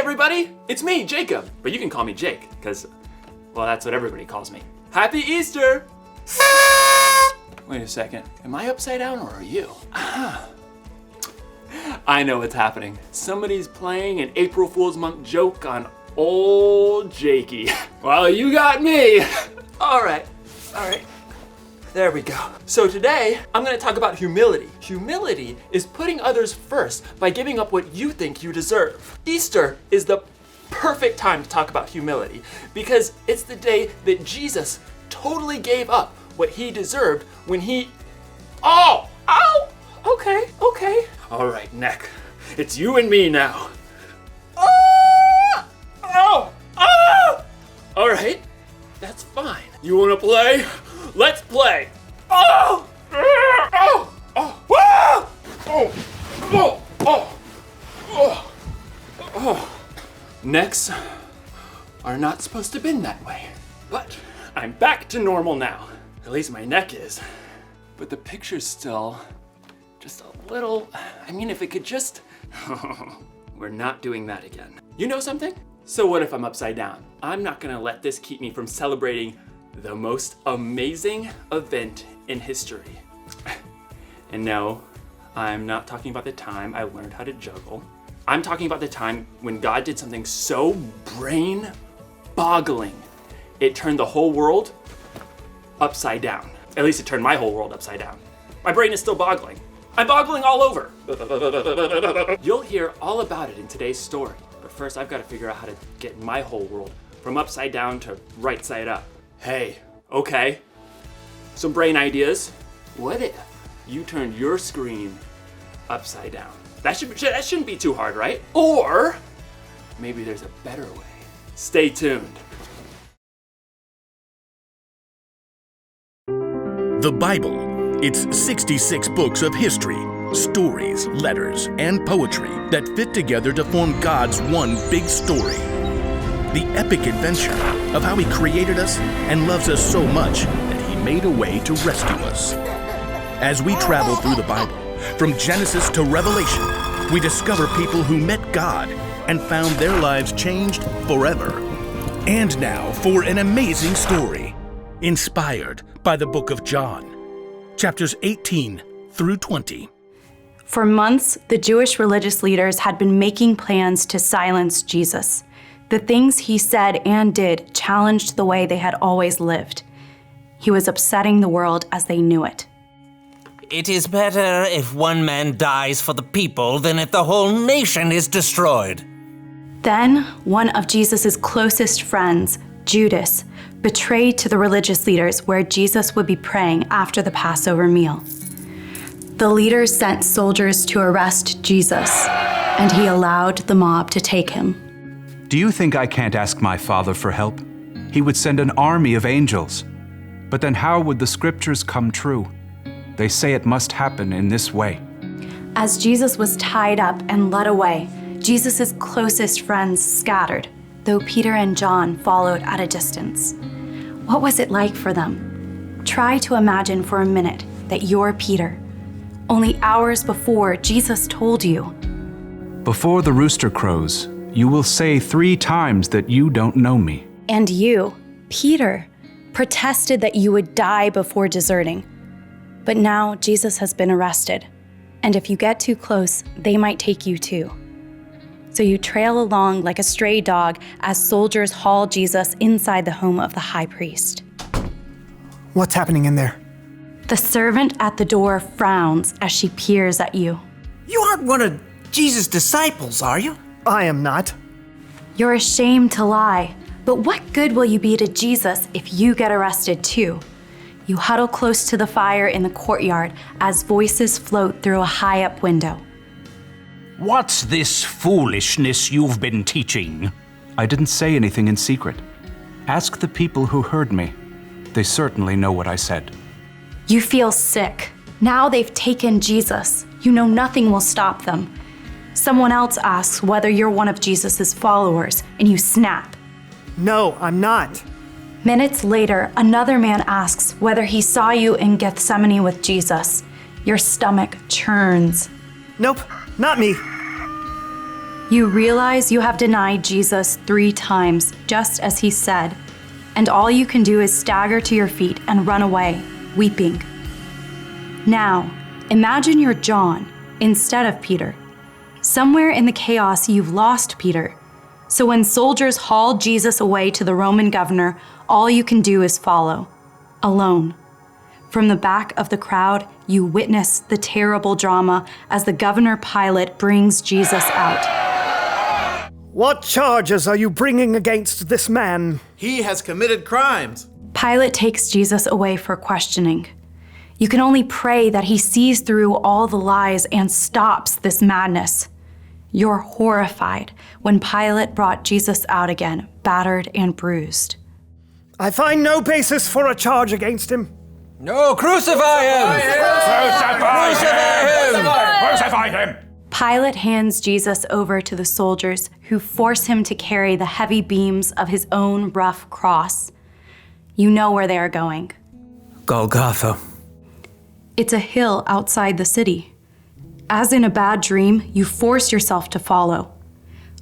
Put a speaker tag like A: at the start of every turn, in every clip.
A: everybody! It's me, Jacob. But you can call me Jake, because, well, that's what everybody calls me. Happy Easter! Wait a second, am I upside down or are you? I know what's happening. Somebody's playing an April Fool's Month joke on old Jakey. Well, you got me. All right. There we go. So today, I'm gonna talk about humility. Humility is putting others first by giving up what you think you deserve. Easter is the perfect time to talk about humility because it's the day that Jesus totally gave up what he deserved when he... Oh! Ow! Okay. All right, neck. It's you and me now. Oh! All right, that's fine. You wanna play? Let's play. Necks are not supposed to bend that way, but I'm back to normal now. At least my neck is. But the picture's still just a little, if it could just, we're not doing that again. You know something? So what if I'm upside down? I'm not gonna let this keep me from celebrating the most amazing event in history. And no, I'm not talking about the time I learned how to juggle. I'm talking about the time when God did something so brain-boggling, it turned the whole world upside down. At least it turned my whole world upside down. My brain is still boggling. I'm boggling all over. You'll hear all about it in today's story, but first I've got to figure out how to get my whole world from upside down to right side up. Hey, okay, some brain ideas. What if you turned your screen upside down? That shouldn't be too hard, right? Or maybe there's a better way. Stay tuned.
B: The Bible. It's 66 books of history, stories, letters, and poetry that fit together to form God's one big story. The epic adventure of how He created us and loves us so much that He made a way to rescue us. As we travel through the Bible, from Genesis to Revelation, we discover people who met God and found their lives changed forever. And now for an amazing story, inspired by the book of John, chapters 18 through 20.
C: For months, the Jewish religious leaders had been making plans to silence Jesus. The things he said and did challenged the way they had always lived. He was upsetting the world as they knew it.
D: It is better if one man dies for the people than if the whole nation is destroyed.
C: Then, one of Jesus' closest friends, Judas, betrayed to the religious leaders where Jesus would be praying after the Passover meal. The leaders sent soldiers to arrest Jesus, and he allowed the mob to take him.
E: Do you think I can't ask my Father for help? He would send an army of angels. But then how would the scriptures come true? They say it must happen in this way.
C: As Jesus was tied up and led away, Jesus' closest friends scattered, though Peter and John followed at a distance. What was it like for them? Try to imagine for a minute that you're Peter. Only hours before, Jesus told you,
E: Before the rooster crows, you will say 3 times that you don't know me.
C: and you, Peter, protested that you would die before deserting. But now Jesus has been arrested, and if you get too close, they might take you too. So you trail along like a stray dog as soldiers haul Jesus inside the home of the high priest.
F: What's happening in there?
C: The servant at the door frowns as she peers at you.
G: You aren't one of Jesus' disciples, are you?
F: I am not.
C: You're ashamed to lie, but what good will you be to Jesus if you get arrested too? You huddle close to the fire in the courtyard as voices float through a high-up window.
H: What's this foolishness you've been teaching?
E: I didn't say anything in secret. Ask the people who heard me. They certainly know what I said.
C: You feel sick. Now they've taken Jesus. You know nothing will stop them. Someone else asks whether you're one of Jesus' followers, and you snap.
F: No, I'm not.
C: Minutes later, another man asks whether he saw you in Gethsemane with Jesus. Your stomach churns.
F: Nope, not me.
C: You realize you have denied Jesus 3 times, just as he said, and all you can do is stagger to your feet and run away, weeping. Now, imagine you're John instead of Peter. Somewhere in the chaos, you've lost Peter. So when soldiers haul Jesus away to the Roman governor, all you can do is follow, alone. From the back of the crowd, you witness the terrible drama as the governor Pilate brings Jesus out.
F: What charges are you bringing against this man?
G: He has committed crimes.
C: Pilate takes Jesus away for questioning. You can only pray that he sees through all the lies and stops this madness. You're horrified when Pilate brought Jesus out again, battered and bruised.
F: I find no basis for a charge against him.
A: No, crucify him!
H: Crucify him!
C: Pilate hands Jesus over to the soldiers who force him to carry the heavy beams of his own rough cross. You know where they are going.
G: Golgotha.
C: It's a hill outside the city. As in a bad dream, you force yourself to follow.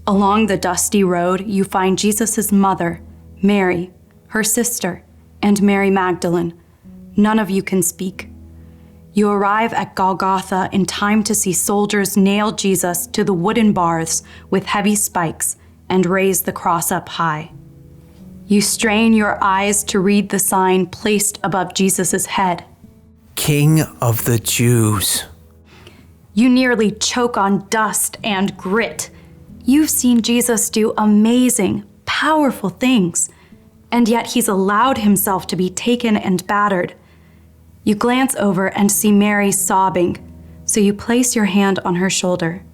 C: Along the dusty road, you find Jesus' mother, Mary, her sister, and Mary Magdalene. None of you can speak. You arrive at Golgotha in time to see soldiers nail Jesus to the wooden bars with heavy spikes and raise the cross up high. You strain your eyes to read the sign placed above Jesus' head.
G: King of the Jews.
C: You nearly choke on dust and grit. You've seen Jesus do amazing, powerful things, and yet he's allowed himself to be taken and battered. You glance over and see Mary sobbing, so you place your hand on her shoulder.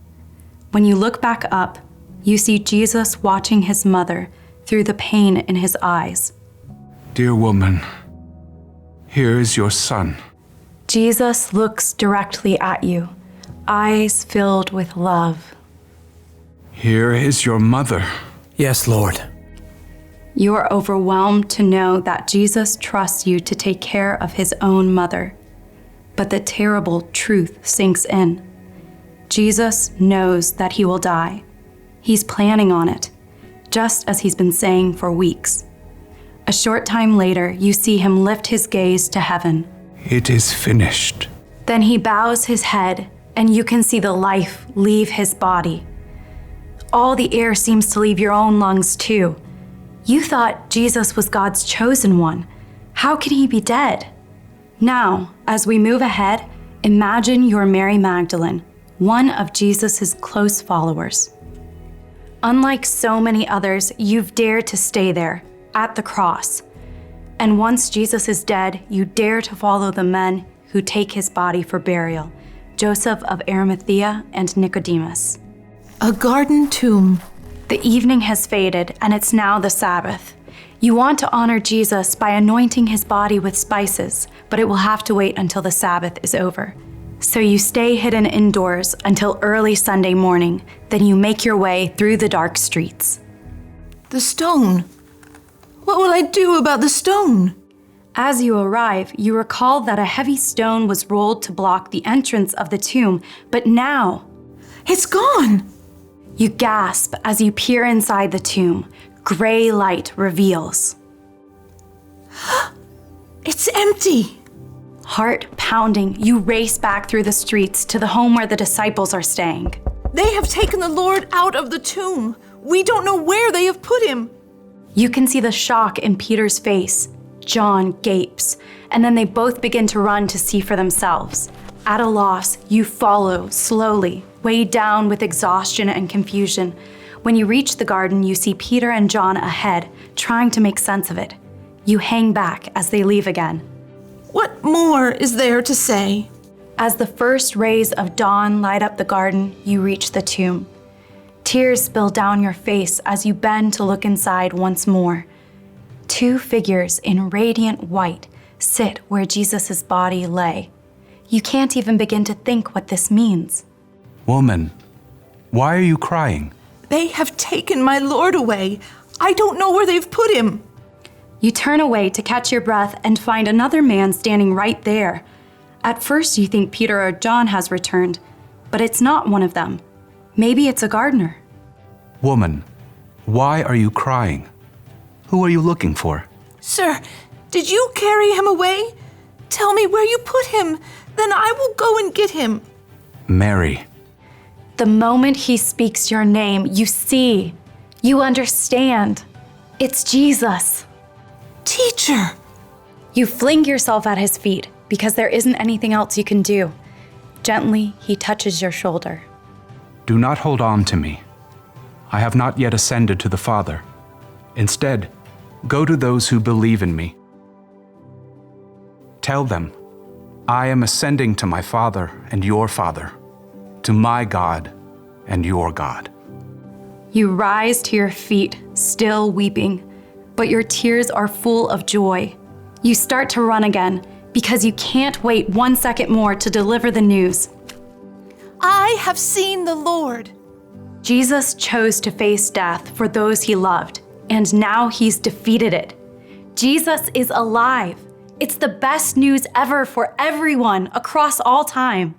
C: When you look back up, you see Jesus watching his mother through the pain in his eyes.
E: Dear woman, here is your son.
C: Jesus looks directly at you, eyes filled with love.
E: Here is your mother.
G: Yes, Lord.
C: You are overwhelmed to know that Jesus trusts you to take care of his own mother. But the terrible truth sinks in. Jesus knows that he will die. He's planning on it, just as he's been saying for weeks. A short time later, you see him lift his gaze to heaven.
E: It is finished.
C: Then he bows his head, and you can see the life leave his body. All the air seems to leave your own lungs too. You thought Jesus was God's chosen one. How can he be dead? Now, as we move ahead, imagine you're Mary Magdalene, one of Jesus' close followers. Unlike so many others, you've dared to stay there, at the cross. And once Jesus is dead, you dare to follow the men who take his body for burial, Joseph of Arimathea and Nicodemus.
I: A garden tomb.
C: The evening has faded, and it's now the Sabbath. You want to honor Jesus by anointing his body with spices, but it will have to wait until the Sabbath is over. So you stay hidden indoors until early Sunday morning, then you make your way through the dark streets.
I: The stone. What will I do about the stone?
C: As you arrive, you recall that a heavy stone was rolled to block the entrance of the tomb, but now...
I: It's gone!
C: You gasp as you peer inside the tomb. Gray light reveals.
I: It's empty!
C: Heart pounding, you race back through the streets to the home where the disciples are staying.
I: They have taken the Lord out of the tomb. We don't know where they have put him.
C: You can see the shock in Peter's face. John gapes, and then they both begin to run to see for themselves. At a loss, you follow slowly, weighed down with exhaustion and confusion. When you reach the garden, you see Peter and John ahead, trying to make sense of it. You hang back as they leave again.
I: What more is there to say?
C: As the first rays of dawn light up the garden, you reach the tomb. Tears spill down your face as you bend to look inside once more. 2 figures in radiant white sit where Jesus' body lay. You can't even begin to think what this means.
E: Woman, why are you crying?
I: They have taken my Lord away. I don't know where they've put him.
C: You turn away to catch your breath and find another man standing right there. At first you think Peter or John has returned, but it's not one of them. Maybe it's a gardener.
E: Woman, why are you crying? Who are you looking for?
I: Sir, did you carry him away? Tell me where you put him, then I will go and get him.
E: Mary.
C: The moment he speaks your name, you see, you understand. It's Jesus.
I: Teacher.
C: You fling yourself at his feet because there isn't anything else you can do. Gently, he touches your shoulder.
E: Do not hold on to me. I have not yet ascended to the Father. Instead, go to those who believe in me. Tell them, I am ascending to my Father and your Father, to my God and your God.
C: You rise to your feet, still weeping, but your tears are full of joy. You start to run again because you can't wait 1 second more to deliver the news.
I: I have seen the Lord.
C: Jesus chose to face death for those he loved, and now he's defeated it. Jesus is alive. It's the best news ever for everyone across all time.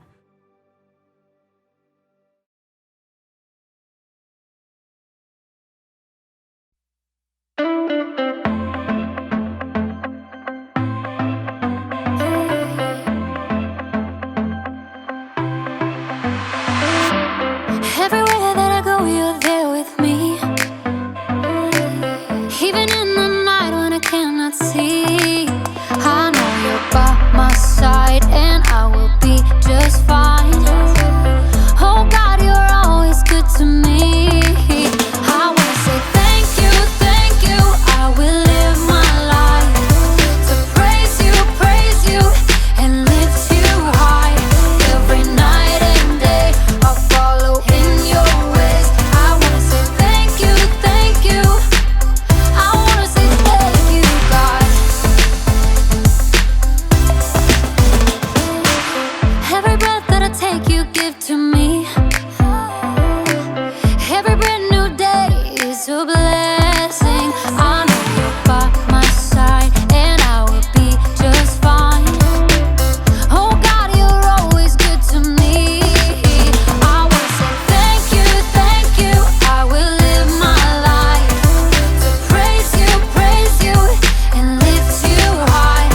J: Everywhere that I go, you're there with me. Even in the night when I cannot see, I know you're by my side and I will be just fine. Oh God, you're always good to me. I wanna say thank you, thank you. I will live my life to praise you, and lift you high. Every night and day, I'll follow in your ways. I wanna say thank you, thank you. I wanna say thank you, God. Every breath that I take, you give to me. Every brand new day is a blessing. I know you're by my side and I will be just fine. Oh God, you're always good to me. I wanna say thank you, thank you. I will live my life to praise you, and lift you high.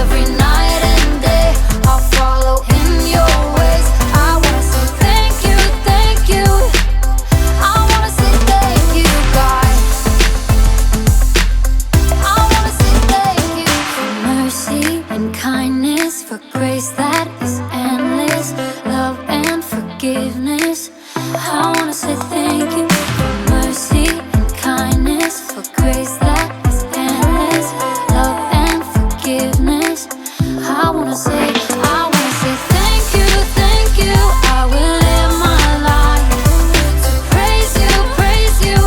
J: Every night and day, I'll follow in your ways. I wanna say thank you, thank you. I wanna say thank you, God. I wanna say thank you for mercy and kindness, for grace that is endless, love and forgiveness. I wanna say thank you for mercy and kindness, for grace that is endless, love and forgiveness. I wanna say thank you, thank you. I will live my life to praise you,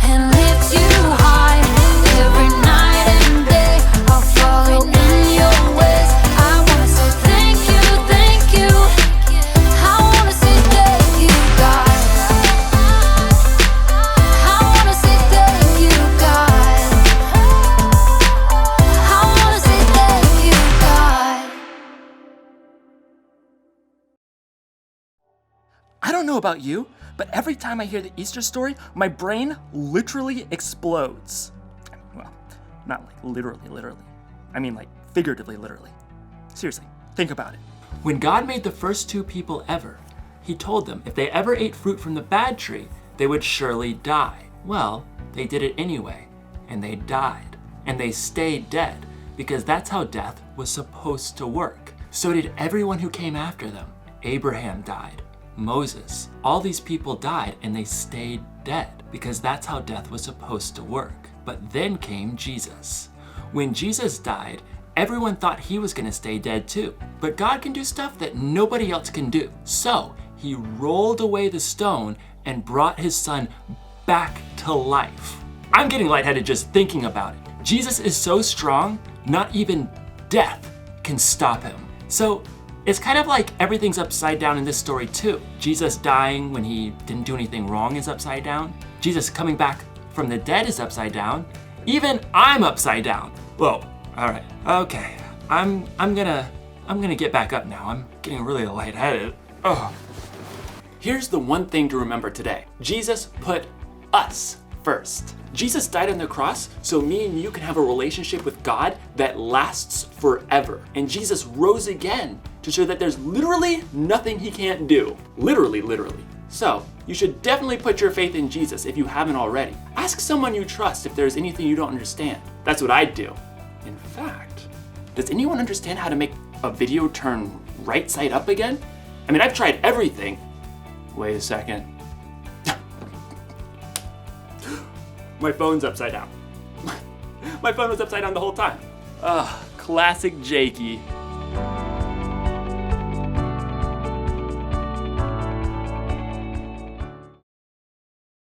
J: and lift you high. Every night and day, I'll follow in your ways. I wanna say thank you, thank you. I wanna say thank you, God. I wanna say thank you, God. I wanna say thank you, God.
A: I don't know about you, but every time I hear the Easter story, my brain literally explodes. Well, not like literally. I mean like figuratively, literally. Seriously, think about it. When God made the first two people ever, he told them if they ever ate fruit from the bad tree, they would surely die. Well, they did it anyway, and they died. And they stayed dead, because that's how death was supposed to work. So did everyone who came after them. Abraham died. Moses. All these people died and they stayed dead because that's how death was supposed to work. But then came Jesus. When Jesus died, everyone thought he was going to stay dead too. But God can do stuff that nobody else can do. So he rolled away the stone and brought his son back to life. I'm getting lightheaded just thinking about it. Jesus is so strong, not even death can stop him. So it's kind of like everything's upside down in this story too. Jesus dying when he didn't do anything wrong is upside down. Jesus coming back from the dead is upside down. Even I'm upside down. Whoa, all right, okay. I'm gonna get back up now. I'm getting really lightheaded. Oh. Here's the one thing to remember today. Jesus put us first. Jesus died on the cross so me and you can have a relationship with God that lasts forever. And Jesus rose again to show that there's literally nothing he can't do. Literally. So, you should definitely put your faith in Jesus if you haven't already. Ask someone you trust if there's anything you don't understand. That's what I'd do. In fact, does anyone understand how to make a video turn right side up again? I mean, I've tried everything. Wait a second. My phone's upside down. My phone was upside down the whole time. Classic Jakey.